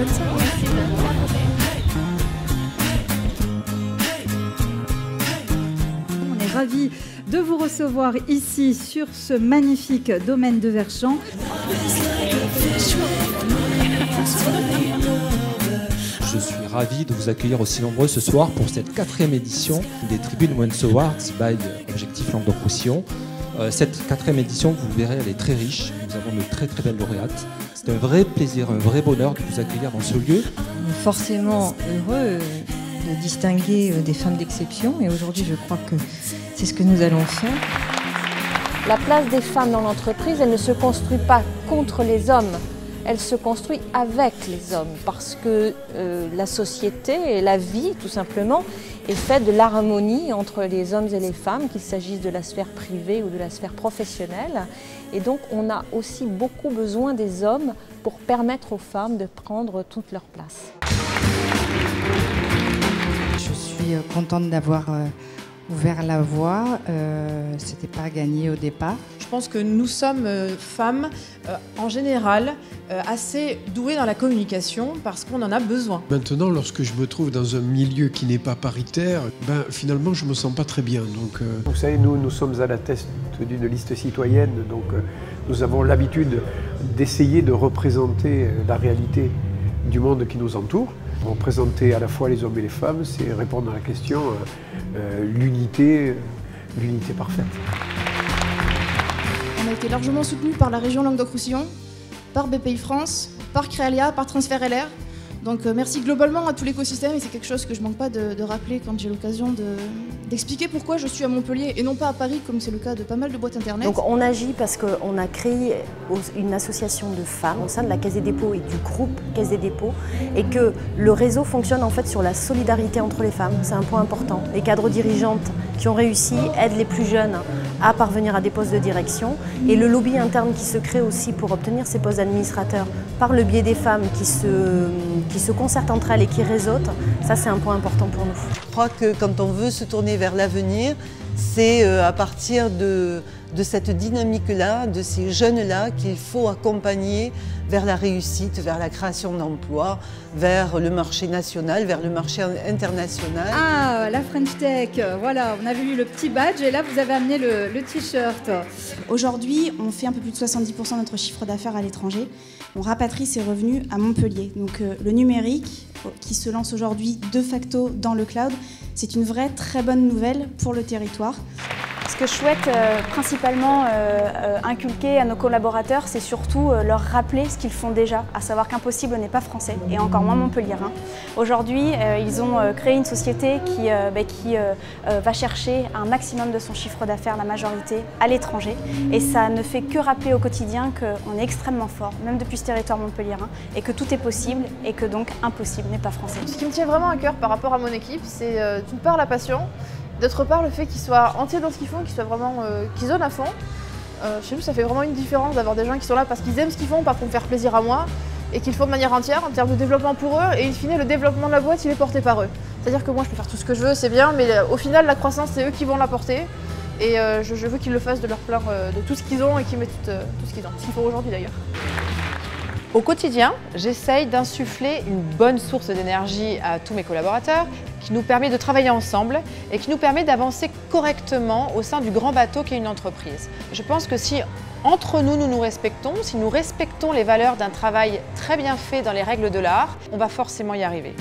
ça. On est ravis de vous recevoir ici sur ce magnifique domaine de Verchamp. Je suis ravi de vous accueillir aussi nombreux ce soir pour cette 4e édition des Tribune Women's Awards by Objectif Languedoc-Roussillon. Cette 4e édition, vous verrez, elle est très riche. Nous avons de très très belles lauréates. C'est un vrai plaisir, un vrai bonheur de vous accueillir dans ce lieu. On est forcément heureux de distinguer des femmes d'exception et aujourd'hui je crois que c'est ce que nous allons faire. La place des femmes dans l'entreprise, elle ne se construit pas contre les hommes, elle se construit avec les hommes parce que la société et la vie tout simplement est faite de l'harmonie entre les hommes et les femmes, qu'il s'agisse de la sphère privée ou de la sphère professionnelle. Et donc on a aussi beaucoup besoin des hommes pour permettre aux femmes de prendre toute leur place. Je suis contente d'avoir ouvert la voie, c'était pas gagné au départ. Je pense que nous sommes femmes en général assez douées dans la communication parce qu'on en a besoin. Maintenant, lorsque je me trouve dans un milieu qui n'est pas paritaire, finalement je me sens pas très bien. Donc, Vous savez, nous sommes à la tête d'une liste citoyenne, donc nous avons l'habitude d'essayer de représenter la réalité du monde qui nous entoure. Représenter à la fois les hommes et les femmes, c'est répondre à la question l'unité parfaite. On a été largement soutenu par la région Languedoc-Roussillon, par BPI France, par Créalia, par Transfert LR. Donc merci globalement à tout l'écosystème et c'est quelque chose que je ne manque pas de rappeler quand j'ai l'occasion d'expliquer pourquoi je suis à Montpellier et non pas à Paris comme c'est le cas de pas mal de boîtes internet. Donc on agit parce qu'on a créé une association de femmes au sein de la Caisse des dépôts et du groupe Caisse des dépôts et que le réseau fonctionne en fait sur la solidarité entre les femmes, c'est un point important. Les cadres dirigeantes qui ont réussi aident les plus jeunes à parvenir à des postes de direction et le lobby interne qui se crée aussi pour obtenir ces postes d'administrateurs par le biais des femmes qui se concertent entre elles et qui réseautent, ça c'est un point important pour nous. Je crois que quand on veut se tourner vers l'avenir, c'est à partir de cette dynamique-là, de ces jeunes-là qu'il faut accompagner vers la réussite, vers la création d'emplois, vers le marché national, vers le marché international. Ah, la French Tech, voilà, on a vu le petit badge et là vous avez amené le t-shirt. Aujourd'hui, on fait un peu plus de 70% de notre chiffre d'affaires à l'étranger. On rapatrie ses revenus à Montpellier. Donc le numérique, qui se lance aujourd'hui de facto dans le cloud, c'est une vraie très bonne nouvelle pour le territoire. Ce que je souhaite principalement inculquer à nos collaborateurs, c'est surtout leur rappeler ce qu'ils font déjà, à savoir qu'Impossible n'est pas français et encore moins montpelliérain. Aujourd'hui, ils ont créé une société qui va chercher un maximum de son chiffre d'affaires, la majorité, à l'étranger. Et ça ne fait que rappeler au quotidien qu'on est extrêmement fort, même depuis ce territoire montpelliérain, et que tout est possible et que donc Impossible n'est pas français. Ce qui me tient vraiment à cœur par rapport à mon équipe, c'est d'une part la passion, d'autre part le fait qu'ils soient entiers dans ce qu'ils font, qu'ils soient vraiment qu'ils donnent à fond. Chez nous ça fait vraiment une différence d'avoir des gens qui sont là parce qu'ils aiment ce qu'ils font, pas pour me faire plaisir à moi, et qu'ils le font de manière entière en termes de développement pour eux, et in fine le développement de la boîte il est porté par eux. C'est-à-dire que moi je peux faire tout ce que je veux, c'est bien, mais au final la croissance c'est eux qui vont la porter, et je veux qu'ils le fassent de leur plein, de tout ce qu'ils ont et qu'ils mettent tout ce qu'ils ont, ce qu'ils font aujourd'hui d'ailleurs. Au quotidien, j'essaye d'insuffler une bonne source d'énergie à tous mes collaborateurs qui nous permet de travailler ensemble et qui nous permet d'avancer correctement au sein du grand bateau qu'est une entreprise. Je pense que si entre nous, nous nous respectons, si nous respectons les valeurs d'un travail très bien fait dans les règles de l'art, on va forcément y arriver.